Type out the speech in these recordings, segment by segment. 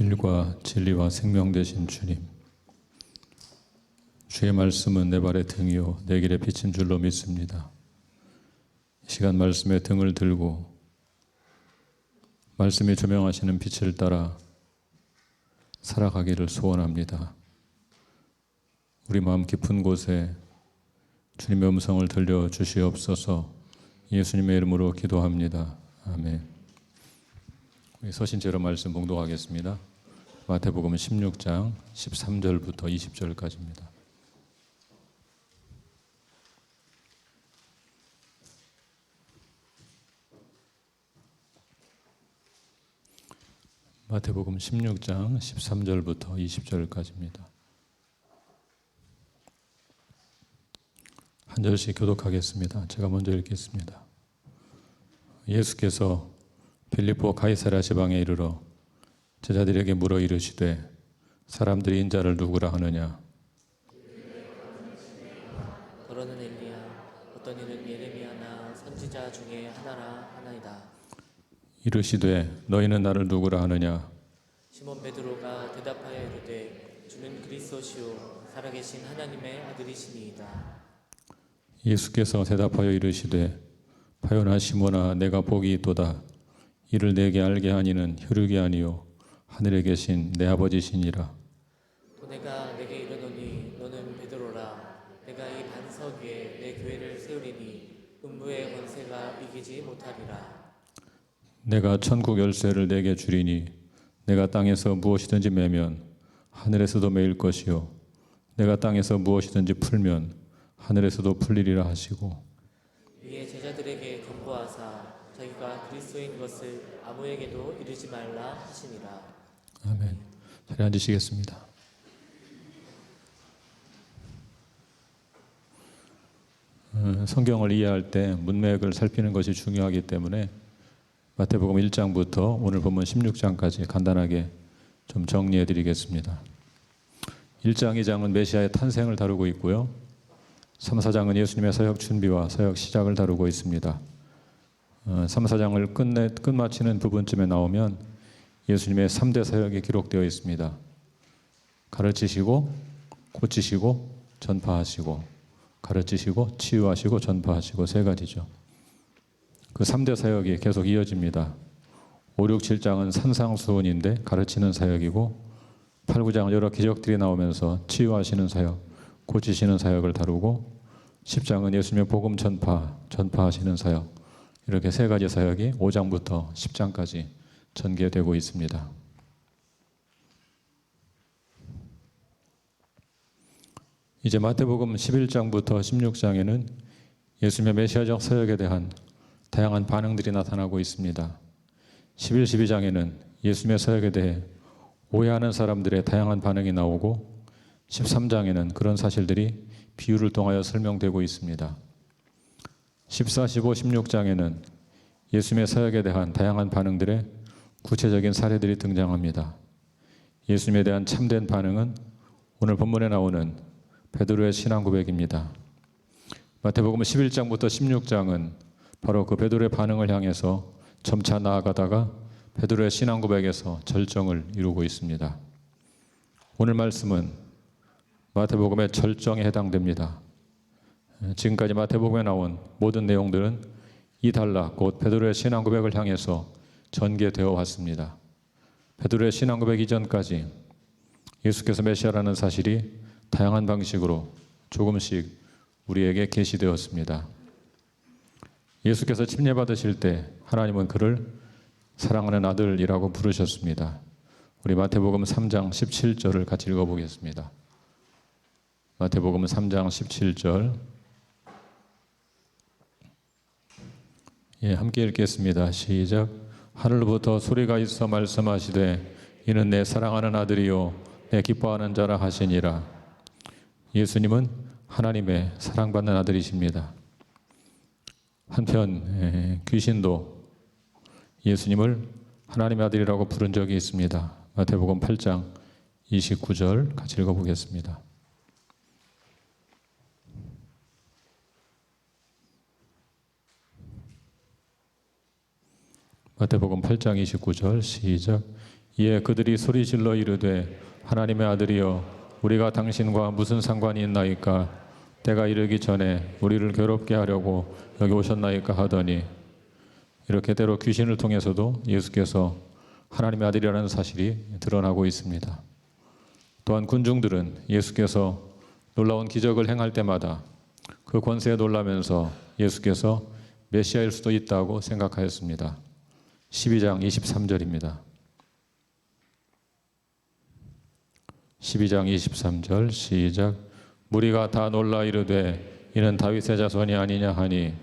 길과 진리와 생명 되신 주님, 주의 말씀은 내 발의 등이요 내 길의 빛인 줄로 믿습니다. 이 시간 말씀에 등을 들고 말씀이 조명하시는 빛을 따라 살아가기를 소원합니다. 우리 마음 깊은 곳에 주님의 음성을 들려주시옵소서. 예수님의 이름으로 기도합니다. 아멘. 우리 서신제로 말씀 봉독하겠습니다. 마태복음 16장 13절부터 20절까지입니다. 마태복음 16장 13절부터 20절까지입니다. 한 절씩 교독하겠습니다. 제가 먼저 읽겠습니다. 예수께서 빌립보 가이사랴 지방에 이르러 제자들에게 물어 이르시되 사람들이 인자를 누구라 하느냐? 더러는 엘리야, 어떤 이는 예레미야나 선지자 중에 하나라 하나이다. 이르시되 너희는 나를 누구라 하느냐? 시몬 베드로가 대답하여 이르되 주는 그리스도시요 살아계신 하나님의 아들이시니이다. 예수께서 대답하여 이르시되 바요나 시몬아 내가 복이 있도다. 이를 내게 알게 하니는 혈육이 아니요 하늘에 계신 내 아버지시니라. 또 내가 내게 이르노니 너는 베드로라. 내가 이 반석 위에 내 교회를 세우리니 음부의 권세가 이기지 못하리라. 내가 천국 열쇠를 내게 주리니 내가 땅에서 무엇이든지 매면 하늘에서도 매일 것이요 내가 땅에서 무엇이든지 풀면 하늘에서도 풀리리라 하시고 이에 제자들에게 경고하사 자기가 그리스도인 것을 아무에게도 이르지 말라 하시니라. 아멘. 자리에 앉으시겠습니다. 성경을 이해할 때 문맥을 살피는 것이 중요하기 때문에 마태복음 1장부터 오늘 본문 16장까지 간단하게 좀 정리해 드리겠습니다. 1장, 2장은 메시아의 탄생을 다루고 있고요. 3, 4장은 예수님의 사역 준비와 사역 시작을 다루고 있습니다. 3, 4장을 끝마치는 부분쯤에 나오면 예수님의 3대 사역이 기록되어 있습니다. 가르치시고 고치시고 전파하시고 가르치시고 치유하시고 전파하시고 세 가지죠. 그 3대 사역이 계속 이어집니다. 5, 6, 7장은 산상수훈인데 가르치는 사역이고 8, 9장은 여러 기적들이 나오면서 치유하시는 사역, 고치시는 사역을 다루고 10장은 예수님의 복음 전파하시는 사역, 이렇게 세 가지 사역이 5장부터 10장까지 전개되고 있습니다. 이제 마태복음 11장부터 16장에는 예수님의 메시아적 사역에 대한 다양한 반응들이 나타나고 있습니다. 11, 12장에는 예수님의 사역에 대해 오해하는 사람들의 다양한 반응이 나오고 13장에는 그런 사실들이 비유를 통하여 설명되고 있습니다. 14, 15, 16장에는 예수님의 사역에 대한 다양한 반응들의 구체적인 사례들이 등장합니다. 예수님에 대한 참된 반응은 오늘 본문에 나오는 베드로의 신앙 고백입니다. 마태복음 11장부터 16장은 바로 그 베드로의 반응을 향해서 점차 나아가다가 베드로의 신앙 고백에서 절정을 이루고 있습니다. 오늘 말씀은 마태복음의 절정에 해당됩니다. 지금까지 마태복음에 나온 모든 내용들은 이 단락, 곧 베드로의 신앙 고백을 향해서 전개되어 왔습니다. 베드로의 신앙 고백 이전까지 예수께서 메시아라는 사실이 다양한 방식으로 조금씩 우리에게 계시되었습니다. 예수께서 침례받으실 때 하나님은 그를 사랑하는 아들이라고 부르셨습니다. 우리 마태복음 3장 17절을 같이 읽어보겠습니다. 마태복음 3장 17절 함께 읽겠습니다. 시작. 하늘로부터 소리가 있어 말씀하시되 이는 내 사랑하는 아들이요 내 기뻐하는 자라 하시니라. 예수님은 하나님의 사랑받는 아들이십니다. 한편 귀신도 예수님을 하나님의 아들이라고 부른 적이 있습니다. 마태복음 8장 29절 같이 읽어보겠습니다. 마태복음 8장 29절 시작. 이에 그들이 소리질러 이르되 하나님의 아들이여 우리가 당신과 무슨 상관이 있나이까? 때가 이르기 전에 우리를 괴롭게 하려고 여기 오셨나이까 하더니, 이렇게 때로 귀신을 통해서도 예수께서 하나님의 아들이라는 사실이 드러나고 있습니다. 또한 군중들은 예수께서 놀라운 기적을 행할 때마다 그 권세에 놀라면서 예수께서 메시아일 수도 있다고 생각하였습니다. 12장 23절입니다. 12장 23절 시작. 무리가 다 놀라 이르되 이는 다윗의 자손이 아니냐 하니,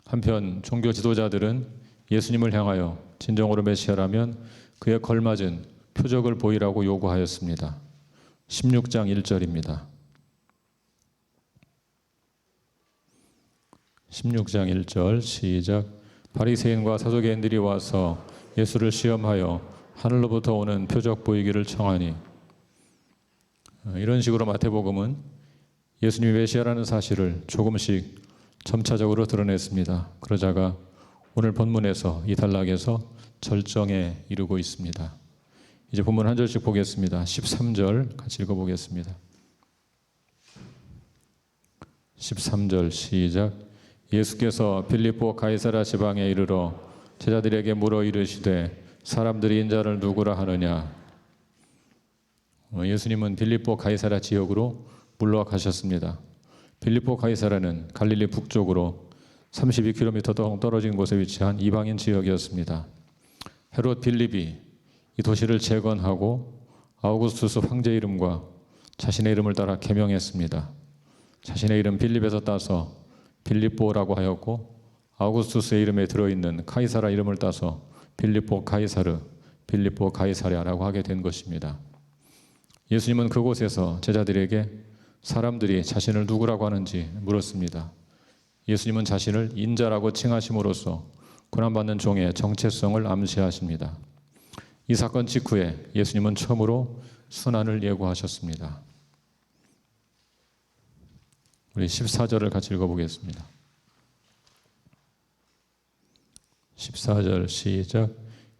한편 종교 지도자들은 예수님을 향하여 진정으로 메시아라면 그에 걸맞은 표적을 보이라고 요구하였습니다. 16장 1절입니다. 16장 1절 시작. 바리새인과 사두개인들이 와서 예수를 시험하여 하늘로부터 오는 표적 보이기를 청하니, 이런 식으로 마태복음은 예수님이 메시아라는 사실을 조금씩 점차적으로 드러냈습니다. 그러자가 오늘 본문에서 이 단락에서 절정에 이르고 있습니다. 이제 본문 한 절씩 보겠습니다. 13절 같이 읽어보겠습니다. 13절 시작. 예수께서 빌립보 가이사랴 지방에 이르러 제자들에게 물어 이르시되 사람들이 인자를 누구라 하느냐. 예수님은 빌립보 가이사랴 지역으로 물러가셨습니다. 빌립보 가이사랴는 갈릴리 북쪽으로 32km 떨어진 곳에 위치한 이방인 지역이었습니다. 헤롯 빌립이 이 도시를 재건하고 아우구스투스 황제 이름과 자신의 이름을 따라 개명했습니다. 자신의 이름 빌립에서 따서 빌립보라고 하였고, 아우구스투스의 이름에 들어있는 카이사라 이름을 따서 빌립보 가이사르, 빌립보 가이사랴라고 하게 된 것입니다. 예수님은 그곳에서 제자들에게 사람들이 자신을 누구라고 하는지 물었습니다. 예수님은 자신을 인자라고 칭하심으로써 고난받는 종의 정체성을 암시하십니다. 이 사건 직후에 예수님은 처음으로 순환을 예고하셨습니다. 우리 14절을 같이 읽어보겠습니다. 14절 시작.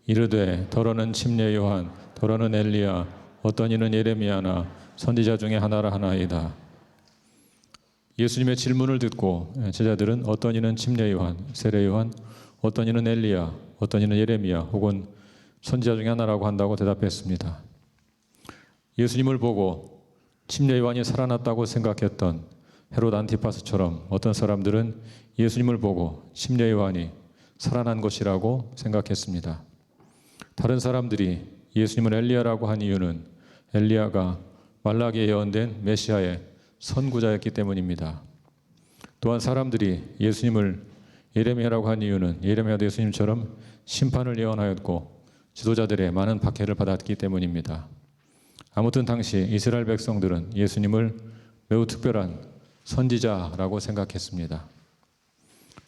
이르되 더러는 침례 요한, 더러는 엘리야, 어떤 이는 예레미야나 선지자 중에 하나라 하나이다. 예수님의 질문을 듣고 제자들은 어떤 이는 침례 요한, 세례 요한, 어떤 이는 엘리야, 어떤 이는 예레미야 혹은 선지자 중에 하나라고 한다고 대답했습니다. 예수님을 보고 침례 요한이 살아났다고 생각했던 헤롯 안티파스처럼 어떤 사람들은 예수님을 보고 침례 요한이 살아난 것이라고 생각했습니다. 다른 사람들이 예수님을 엘리야라고 한 이유는 엘리야가 말라기에 예언된 메시아의 선구자였기 때문입니다. 또한 사람들이 예수님을 예레미야라고 한 이유는 예레미야도 예수님처럼 심판을 예언하였고 지도자들의 많은 박해를 받았기 때문입니다. 아무튼 당시 이스라엘 백성들은 예수님을 매우 특별한 선지자라고 생각했습니다.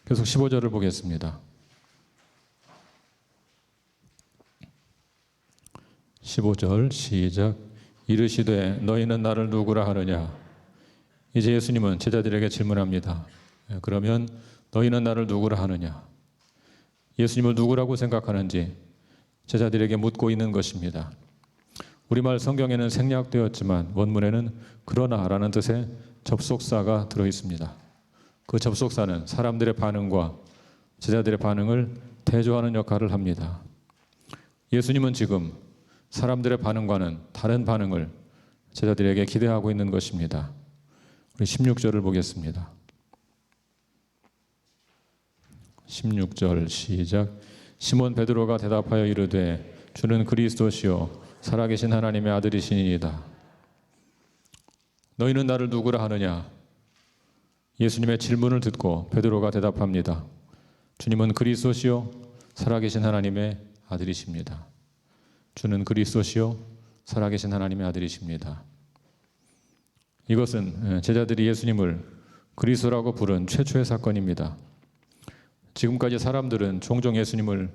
계속 15절을 보겠습니다. 15절 시작. 이르시되 너희는 나를 누구라 하느냐. 이제 예수님은 제자들에게 질문합니다. 그러면 너희는 나를 누구라 하느냐. 예수님을 누구라고 생각하는지 제자들에게 묻고 있는 것입니다. 우리말 성경에는 생략되었지만 원문에는 그러나라는 뜻의 접속사가 들어있습니다. 그 접속사는 사람들의 반응과 제자들의 반응을 대조하는 역할을 합니다. 예수님은 지금 사람들의 반응과는 다른 반응을 제자들에게 기대하고 있는 것입니다. 우리 16절을 보겠습니다. 16절 시작. 시몬 베드로가 대답하여 이르되 주는 그리스도시요 살아계신 하나님의 아들이시니이다. 너희는 나를 누구라 하느냐. 예수님의 질문을 듣고 베드로가 대답합니다. 주님은 그리스도시요 살아계신 하나님의 아들이십니다. 주는 그리스도시요 살아계신 하나님의 아들이십니다. 이것은 제자들이 예수님을 그리스도라고 부른 최초의 사건입니다. 지금까지 사람들은 종종 예수님을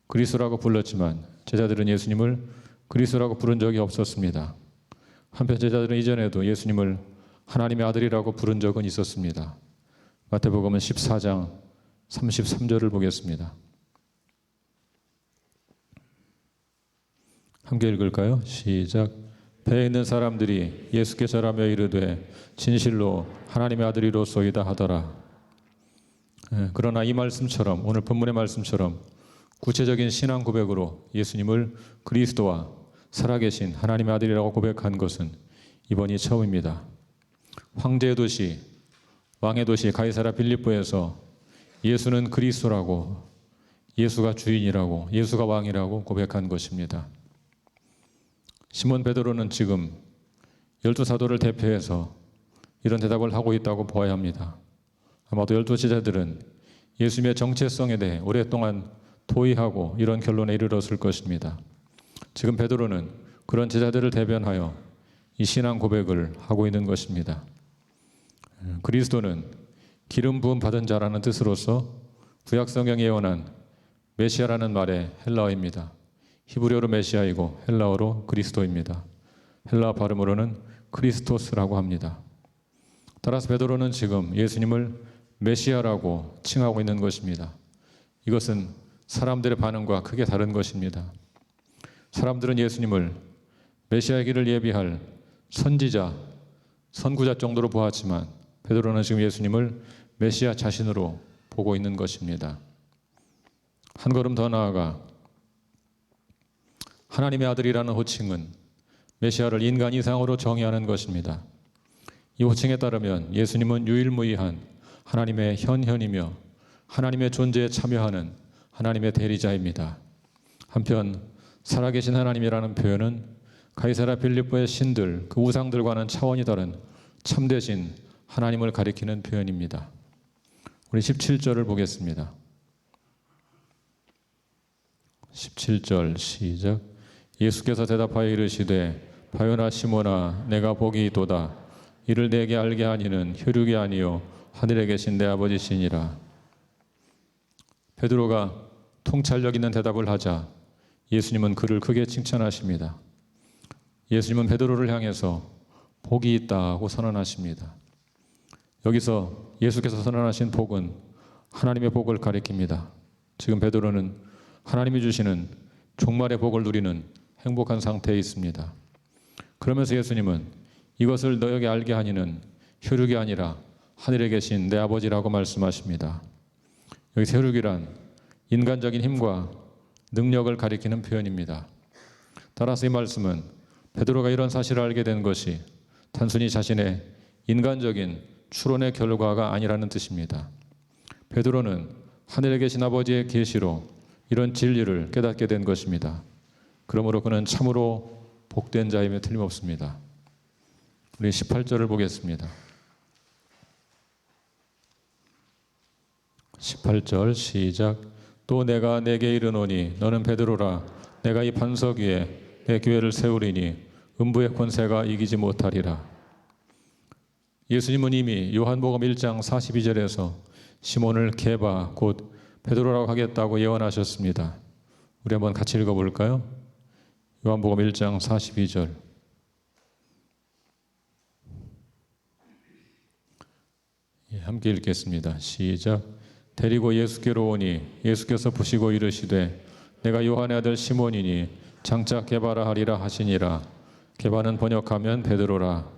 그리스도라고 불렀지만 제자들은 예수님을 그리스도라고 부른 적이 없었습니다. 한편 제자들은 이전에도 예수님을 하나님의 아들이라고 부른 적은 있었습니다. 마태복음은 14장 33절을 보겠습니다. 함께 읽을까요? 시작. 배에 있는 사람들이 예수께 절하며 이르되 진실로 하나님의 아들이로소이다 하더라. 그러나 이 말씀처럼, 오늘 본문의 말씀처럼 구체적인 신앙 고백으로 예수님을 그리스도와 살아계신 하나님의 아들이라고 고백한 것은 이번이 처음입니다. 황제의 도시, 왕의 도시 가이사랴 빌립보에서 예수는 그리스도라고, 예수가 주인이라고, 예수가 왕이라고 고백한 것입니다. 시몬 베드로는 지금 12사도를 대표해서 이런 대답을 하고 있다고 보아야 합니다. 아마도 12제자들은 예수님의 정체성에 대해 오랫동안 토의하고 이런 결론에 이르렀을 것입니다. 지금 베드로는 그런 제자들을 대변하여 이 신앙 고백을 하고 있는 것입니다. 그리스도는 기름 부음 받은 자라는 뜻으로서 구약 성경에 예언한 메시아라는 말의 헬라어입니다. 히브리어로 메시아이고 헬라어로 그리스도입니다. 헬라어 발음으로는 크리스토스라고 합니다. 따라서 베드로는 지금 예수님을 메시아라고 칭하고 있는 것입니다. 이것은 사람들의 반응과 크게 다른 것입니다. 사람들은 예수님을 메시아의 길을 예비할 선지자, 선구자 정도로 보았지만 베드로는 지금 예수님을 메시아 자신으로 보고 있는 것입니다. 한 걸음 더 나아가 하나님의 아들이라는 호칭은 메시아를 인간 이상으로 정의하는 것입니다. 이 호칭에 따르면 예수님은 유일무이한 하나님의 현현이며 하나님의 존재에 참여하는 하나님의 대리자입니다. 한편 살아계신 하나님이라는 표현은 가이사랴 빌립보의 신들, 그 우상들과는 차원이 다른 참되신 하나님을 가리키는 표현입니다. 우리 17절을 보겠습니다. 17절 시작. 예수께서 대답하여 이르시되 바요나 시몬아 내가 복이 있도다. 이를 내게 알게 하니는 혈육이 아니요 하늘에 계신 내 아버지시니라. 베드로가 통찰력 있는 대답을 하자 예수님은 그를 크게 칭찬하십니다. 예수님은 베드로를 향해서 복이 있다고 선언하십니다. 여기서 예수께서 선언하신 복은 하나님의 복을 가리킵니다. 지금 베드로는 하나님이 주시는 종말의 복을 누리는 행복한 상태에 있습니다. 그러면서 예수님은 이것을 너에게 알게 하니는 혈육이 아니라 하늘에 계신 내 아버지라고 말씀하십니다. 여기서 혈육이란 인간적인 힘과 능력을 가리키는 표현입니다. 따라서 이 말씀은 베드로가 이런 사실을 알게 된 것이 단순히 자신의 인간적인 추론의 결과가 아니라는 뜻입니다. 베드로는 하늘에 계신 아버지의 계시로 이런 진리를 깨닫게 된 것입니다. 그러므로 그는 참으로 복된 자임에 틀림없습니다. 우리 18절을 보겠습니다. 18절 시작. 또 내가 내게 이르노니 너는 베드로라. 내가 이 반석 위에 내 교회를 세우리니 음부의 권세가 이기지 못하리라. 예수님은 이미 요한복음 1장 42절에서 시몬을 게바 곧 베드로라고 하겠다고 예언하셨습니다. 우리 한번 같이 읽어볼까요? 요한복음 1장 42절. 함께 읽겠습니다. 시작. 데리고 예수께로 오니 예수께서 부시고 이르시되 내가 요한의 아들 시몬이니 장차 게바라 하리라 하시니라. 게바는 번역하면 베드로라.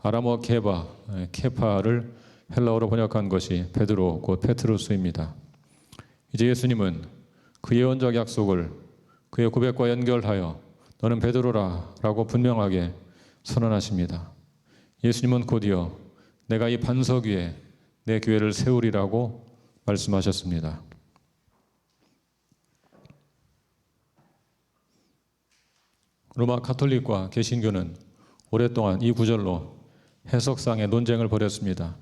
아람어 게바, 케파를 헬라어로 번역한 것이 베드로 곧 페트루스입니다. 이제 예수님은 그 예언적 약속을 그의 고백과 연결하여 너는 베드로라 라고 분명하게 선언하십니다. 예수님은 곧이어 내가 이 반석 위에 내 교회를 세우리라고 말씀하셨습니다. 로마 가톨릭과 개신교는 오랫동안 이 구절로 해석상의 논쟁을 벌였습니다.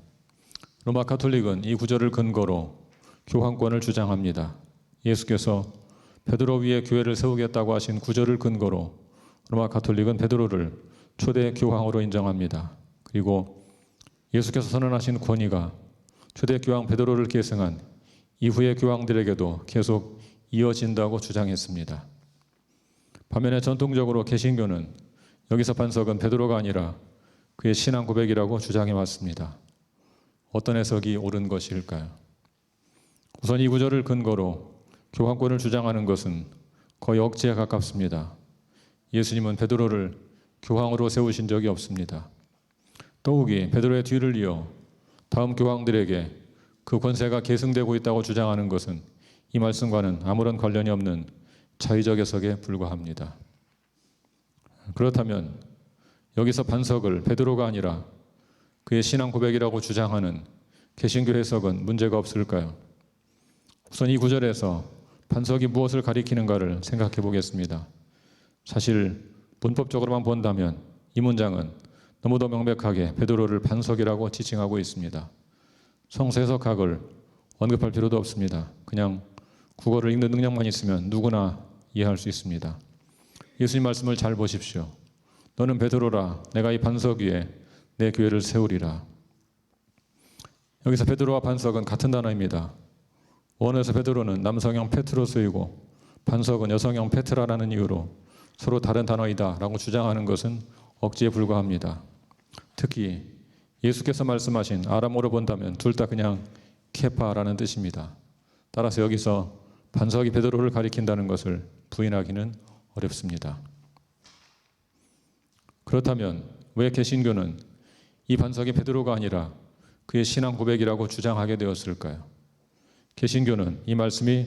로마 가톨릭은 이 구절을 근거로 교황권을 주장합니다. 예수께서 베드로 위에 교회를 세우겠다고 하신 구절을 근거로 로마 가톨릭은 베드로를 초대 교황으로 인정합니다. 그리고 예수께서 선언하신 권위가 초대 교황 베드로를 계승한 이후의 교황들에게도 계속 이어진다고 주장했습니다. 반면에 전통적으로 개신교는 여기서 반석은 베드로가 아니라 그의 신앙 고백이라고 주장해 왔습니다. 어떤 해석이 옳은 것일까요? 우선 이 구절을 근거로 교황권을 주장하는 것은 거의 억지에 가깝습니다. 예수님은 베드로를 교황으로 세우신 적이 없습니다. 더욱이 베드로의 뒤를 이어 다음 교황들에게 그 권세가 계승되고 있다고 주장하는 것은 이 말씀과는 아무런 관련이 없는 자의적 해석에 불과합니다. 그렇다면 여기서 반석을 베드로가 아니라 그의 신앙 고백이라고 주장하는 개신교 해석은 문제가 없을까요? 우선 이 구절에서 반석이 무엇을 가리키는가를 생각해 보겠습니다. 사실 문법적으로만 본다면 이 문장은 너무도 명백하게 베드로를 반석이라고 지칭하고 있습니다. 성서 해석학을 언급할 필요도 없습니다. 그냥 국어를 읽는 능력만 있으면 누구나 이해할 수 있습니다. 예수님 말씀을 잘 보십시오. 너는 베드로라, 내가 이 반석 위에 내 교회를 세우리라. 여기서 베드로와 반석은 같은 단어입니다. 원어에서 베드로는 남성형 페트로스이고 반석은 여성형 페트라라는 이유로 서로 다른 단어이다 라고 주장하는 것은 억지에 불과합니다. 특히 예수께서 말씀하신 아람어로 본다면 둘 다 그냥 케파라는 뜻입니다. 따라서 여기서 반석이 베드로를 가리킨다는 것을 부인하기는 어렵습니다. 그렇다면 왜 개신교는 이 반석이 베드로가 아니라 그의 신앙 고백이라고 주장하게 되었을까요? 개신교는 이 말씀이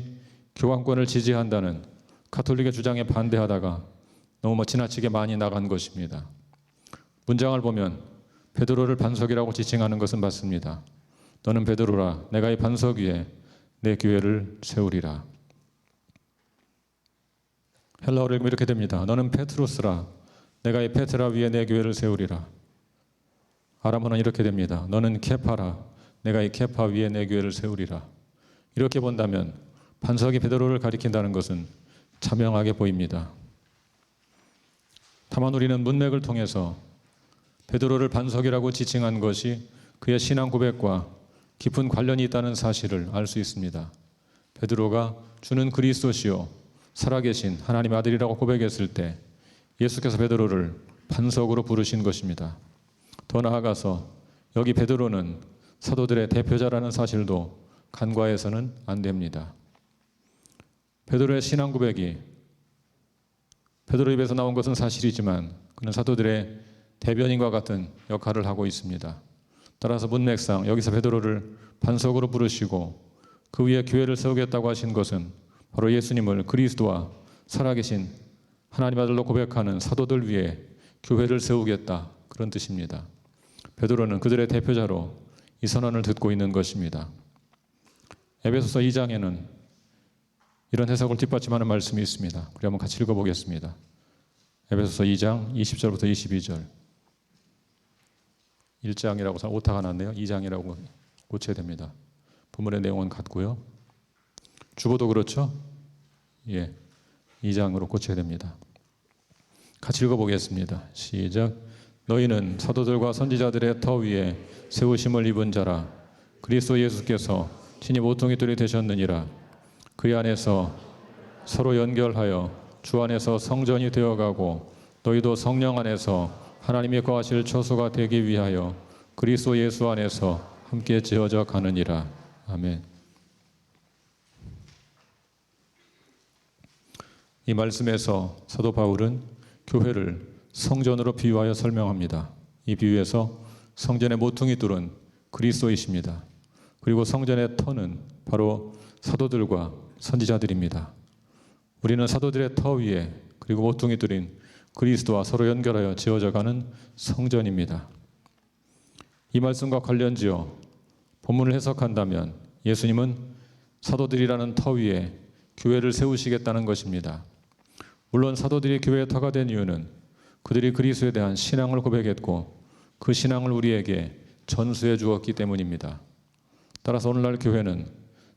교황권을 지지한다는 가톨릭의 주장에 반대하다가 너무 지나치게 많이 나간 것입니다. 문장을 보면 베드로를 반석이라고 지칭하는 것은 맞습니다. 너는 베드로라, 내가 이 반석 위에 내 교회를 세우리라. 헬라어로 읽으면 이렇게 됩니다. 너는 페트로스라, 내가 이 페트라 위에 내 교회를 세우리라. 아람어는 이렇게 됩니다. 너는 케파라, 내가 이 케파 위에 내 교회를 세우리라. 이렇게 본다면 반석이 베드로를 가리킨다는 것은 자명하게 보입니다. 다만 우리는 문맥을 통해서 베드로를 반석이라고 지칭한 것이 그의 신앙 고백과 깊은 관련이 있다는 사실을 알 수 있습니다. 베드로가 주는 그리스도시요 살아계신 하나님의 아들이라고 고백했을 때 예수께서 베드로를 반석으로 부르신 것입니다. 더 나아가서 여기 베드로는 사도들의 대표자라는 사실도 간과해서는 안 됩니다. 베드로의 신앙 고백이 베드로 입에서 나온 것은 사실이지만 그는 사도들의 대변인과 같은 역할을 하고 있습니다. 따라서 문맥상 여기서 베드로를 반석으로 부르시고 그 위에 교회를 세우겠다고 하신 것은 바로 예수님을 그리스도와 살아계신 하나님 아들로 고백하는 사도들 위에 교회를 세우겠다 그런 뜻입니다. 베드로는 그들의 대표자로 이 선언을 듣고 있는 것입니다. 에베소서 2장에는 이런 해석을 뒷받침하는 말씀이 있습니다. 우리 한번 같이 읽어보겠습니다. 에베소서 2장 20절부터 22절. 1장이라고 오타가 났네요. 2장이라고 고쳐야 됩니다. 본문의 내용은 같고요. 주보도 그렇죠? 예, 2장으로 고쳐야 됩니다. 같이 읽어보겠습니다. 시작. 너희는 사도들과 선지자들의 터 위에 세우심을 입은 자라. 그리스도 예수께서 친히 모퉁이돌이 되셨느니라. 그 안에서 서로 연결하여 주 안에서 성전이 되어가고 너희도 성령 안에서 하나님이 거하실 처소가 되기 위하여 그리스도 예수 안에서 함께 지어져 가느니라. 아멘. 이 말씀에서 사도 바울은 교회를 성전으로 비유하여 설명합니다. 이 비유에서 성전의 모퉁이돌은 그리스도이십니다. 그리고 성전의 터는 바로 사도들과 선지자들입니다. 우리는 사도들의 터 위에 그리고 모퉁이돌인 그리스도와 서로 연결하여 지어져가는 성전입니다. 이 말씀과 관련지어 본문을 해석한다면 예수님은 사도들이라는 터 위에 교회를 세우시겠다는 것입니다. 물론 사도들이 교회의 터가 된 이유는 그들이 그리스도에 대한 신앙을 고백했고 그 신앙을 우리에게 전수해 주었기 때문입니다. 따라서 오늘날 교회는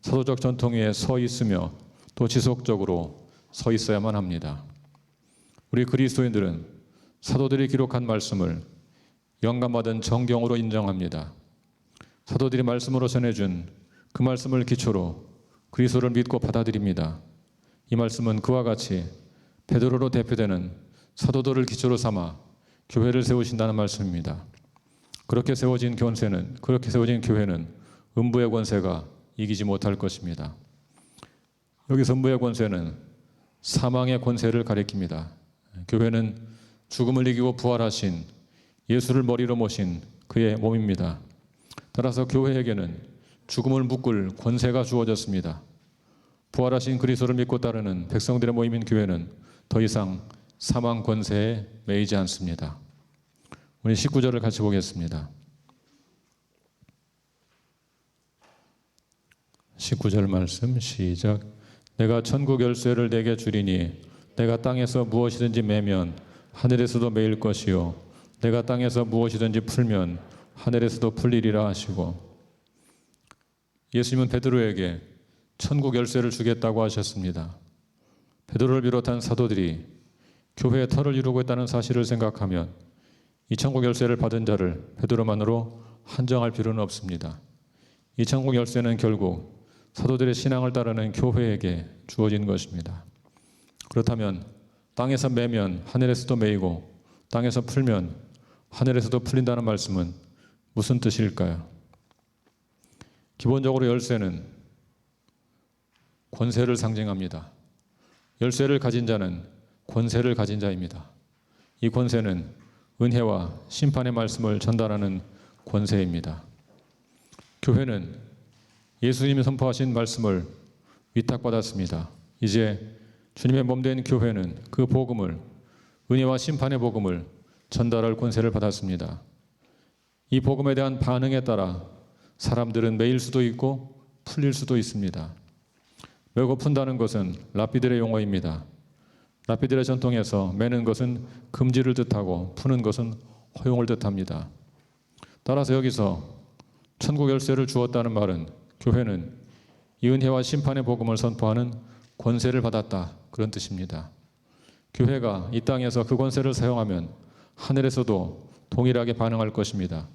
사도적 전통 위에 서 있으며 또 지속적으로 서 있어야만 합니다. 우리 그리스도인들은 사도들이 기록한 말씀을 영감받은 정경으로 인정합니다. 사도들이 말씀으로 전해준 그 말씀을 기초로 그리스도를 믿고 받아들입니다. 이 말씀은 그와 같이 베드로로 대표되는 사도들을 기초로 삼아 교회를 세우신다는 말씀입니다. 그렇게 세워진 교회는 음부의 권세가 이기지 못할 것입니다. 여기서 음부의 권세는 사망의 권세를 가리킵니다. 교회는 죽음을 이기고 부활하신 예수를 머리로 모신 그의 몸입니다. 따라서 교회에게는 죽음을 묶을 권세가 주어졌습니다. 부활하신 그리스도를 믿고 따르는 백성들의 모임인 교회는 더 이상 사망 권세에 매이지 않습니다. 우리 19절을 같이 보겠습니다. 19절 말씀 시작. 내가 천국 열쇠를 내게 주리니 내가 땅에서 무엇이든지 매면 하늘에서도 매일 것이요 내가 땅에서 무엇이든지 풀면 하늘에서도 풀리리라 하시고, 예수님은 베드로에게 천국 열쇠를 주겠다고 하셨습니다. 베드로를 비롯한 사도들이 교회의 터를 이루고 있다는 사실을 생각하면 이 천국 열쇠를 받은 자를 베드로만으로 한정할 필요는 없습니다. 이 천국 열쇠는 결국 사도들의 신앙을 따르는 교회에게 주어진 것입니다. 그렇다면 땅에서 매면 하늘에서도 매이고 땅에서 풀면 하늘에서도 풀린다는 말씀은 무슨 뜻일까요? 기본적으로 열쇠는 권세를 상징합니다. 열쇠를 가진 자는 권세를 가진 자입니다. 이 권세는 은혜와 심판의 말씀을 전달하는 권세입니다. 교회는 예수님이 선포하신 말씀을 위탁받았습니다. 이제 주님의 몸된 교회는 그 복음을, 은혜와 심판의 복음을 전달할 권세를 받았습니다. 이 복음에 대한 반응에 따라 사람들은 매일 수도 있고 풀릴 수도 있습니다. 매고 푼다는 것은 랍비들의 용어입니다. 랍비들의 전통에서 매는 것은 금지를 뜻하고 푸는 것은 허용을 뜻합니다. 따라서 여기서 천국 열쇠를 주었다는 말은 교회는 이 은혜와 심판의 복음을 선포하는 권세를 받았다, 그런 뜻입니다. 교회가 이 땅에서 그 권세를 사용하면 하늘에서도 동일하게 반응할 것입니다.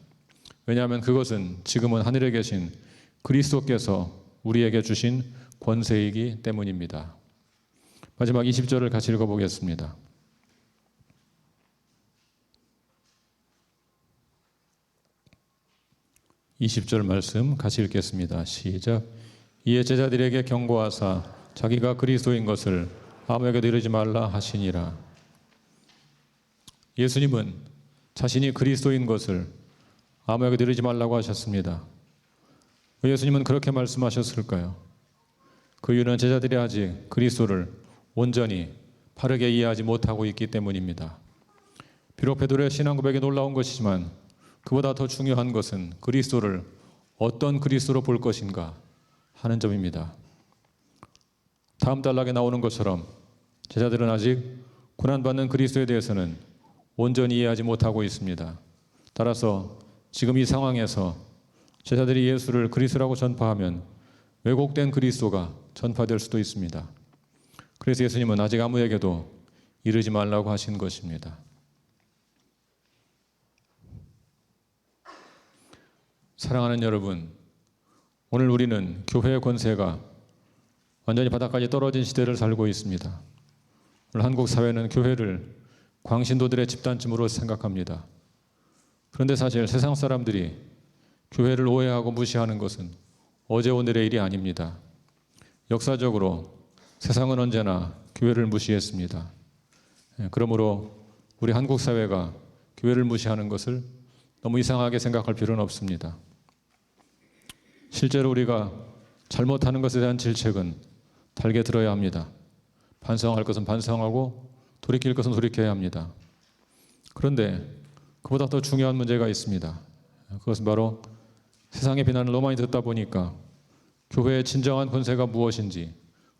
왜냐하면 그것은 지금은 하늘에 계신 그리스도께서 우리에게 주신 권세이기 때문입니다. 마지막 20절을 같이 읽어보겠습니다. 20절 말씀 같이 읽겠습니다. 시작. 이에 제자들에게 경고하사 자기가 그리스도인 것을 아무에게도 이르지 말라 하시니라. 예수님은 자신이 그리스도인 것을 아무에게도 이르지 말라고 하셨습니다. 왜 예수님은 그렇게 말씀하셨을까요? 그 이유는 제자들이 아직 그리스도를 온전히 바르게 이해하지 못하고 있기 때문입니다. 비록 베드로의 신앙 고백이 놀라운 것이지만 그보다 더 중요한 것은 그리스도를 어떤 그리스도로 볼 것인가 하는 점입니다. 다음 단락에 나오는 것처럼 제자들은 아직 고난받는 그리스도에 대해서는 온전히 이해하지 못하고 있습니다. 따라서 지금 이 상황에서 제자들이 예수를 그리스도라고 전파하면 왜곡된 그리스도가 전파될 수도 있습니다. 그래서 예수님은 아직 아무에게도 이르지 말라고 하신 것입니다. 사랑하는 여러분, 오늘 우리는 교회의 권세가 완전히 바닥까지 떨어진 시대를 살고 있습니다. 오늘 한국 사회는 교회를 광신도들의 집단쯤으로 생각합니다. 그런데 사실 세상 사람들이 교회를 오해하고 무시하는 것은 어제 오늘의 일이 아닙니다. 역사적으로 세상은 언제나 교회를 무시했습니다. 그러므로 우리 한국 사회가 교회를 무시하는 것을 너무 이상하게 생각할 필요는 없습니다. 실제로 우리가 잘못하는 것에 대한 질책은 달게 들어야 합니다. 반성할 것은 반성하고 돌이킬 것은 돌이켜야 합니다. 그런데 그보다 더 중요한 문제가 있습니다. 그것은 바로 세상의 비난을 너무 많이 듣다 보니까 교회의 진정한 권세가 무엇인지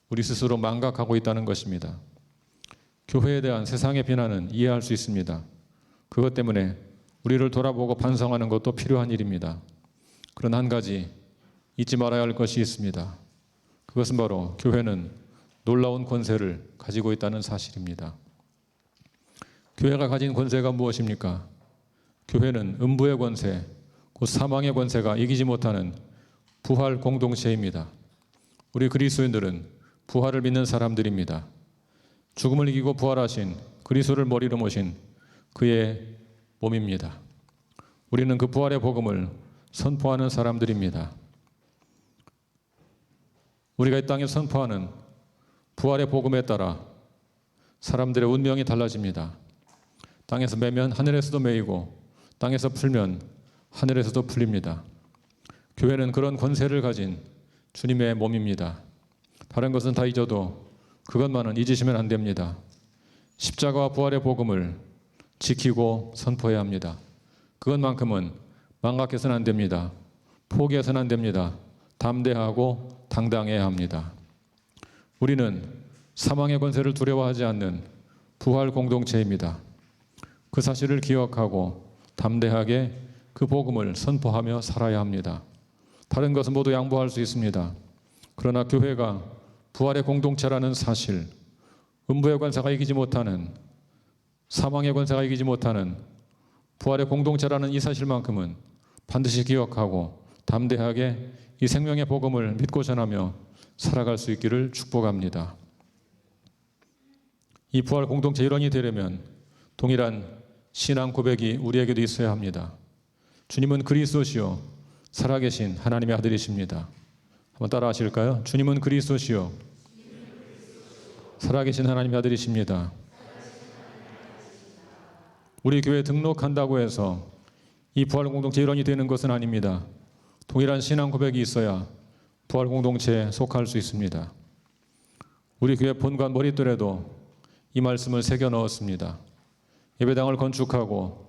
우리 스스로 망각하고 있다는 것입니다. 교회에 대한 세상의 비난은 이해할 수 있습니다. 그것 때문에 우리를 돌아보고 반성하는 것도 필요한 일입니다. 그러나 한 가지 잊지 말아야 할 것이 있습니다. 그것은 바로 교회는 놀라운 권세를 가지고 있다는 사실입니다. 교회가 가진 권세가 무엇입니까? 교회는 음부의 권세, 곧 사망의 권세가 이기지 못하는 부활 공동체입니다. 우리 그리스도인들은 부활을 믿는 사람들입니다. 죽음을 이기고 부활하신 그리스도를 머리로 모신 그의 몸입니다. 우리는 그 부활의 복음을 선포하는 사람들입니다. 우리가 이 땅에 선포하는 부활의 복음에 따라 사람들의 운명이 달라집니다. 땅에서 매면 하늘에서도 매이고 땅에서 풀면 하늘에서도 풀립니다. 교회는 그런 권세를 가진 주님의 몸입니다. 다른 것은 다 잊어도 그것만은 잊으시면 안 됩니다. 십자가와 부활의 복음을 지키고 선포해야 합니다. 그것만큼은 망각해서는 안 됩니다. 포기해서는 안 됩니다. 담대하고 당당해야 합니다. 우리는 사망의 권세를 두려워하지 않는 부활 공동체입니다. 그 사실을 기억하고 담대하게 그 복음을 선포하며 살아야 합니다. 다른 것은 모두 양보할 수 있습니다. 그러나 교회가 부활의 공동체라는 사실, 음부의 권세가 이기지 못하는, 사망의 권세가 이기지 못하는 부활의 공동체라는 이 사실만큼은 반드시 기억하고 담대하게 이 생명의 복음을 믿고 전하며 살아갈 수 있기를 축복합니다. 이 부활 공동체 일원이 되려면 동일한 신앙 고백이 우리에게도 있어야 합니다. 주님은 그리스도시요 살아계신 하나님의 아들이십니다. 한번 따라 하실까요? 주님은 그리스도시요 살아계신 하나님의 아들이십니다. 우리 교회에 등록한다고 해서 이 부활 공동체 일원이 되는 것은 아닙니다. 동일한 신앙 고백이 있어야 부활 공동체에 속할 수 있습니다. 우리 교회 본관 머릿돌에도 이 말씀을 새겨 넣었습니다. 예배당을 건축하고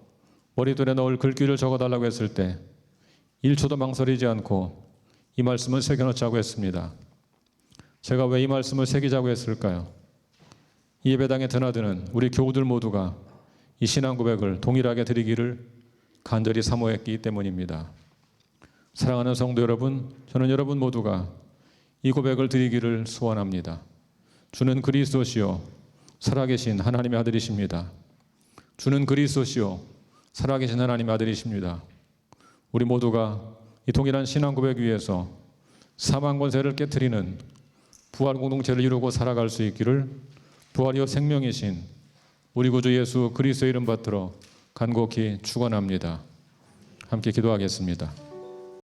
머릿돌에 넣을 글귀를 적어달라고 했을 때 1초도 망설이지 않고 이 말씀을 새겨 넣자고 했습니다. 제가 왜 이 말씀을 새기자고 했을까요? 이 예배당에 드나드는 우리 교우들 모두가 이 신앙 고백을 동일하게 드리기를 간절히 사모했기 때문입니다. 사랑하는 성도 여러분, 저는 여러분 모두가 이 고백을 드리기를 소원합니다. 주는 그리스도시요 살아계신 하나님의 아들이십니다. 주는 그리스도시요 살아계신 하나님의 아들이십니다. 우리 모두가 이 동일한 신앙 고백 위에서 사망 권세를 깨트리는 부활 공동체를 이루고 살아갈 수 있기를 부활이요 생명이신 우리 구주 예수 그리스도의 이름 받들어 간곡히 축원합니다. 함께 기도하겠습니다.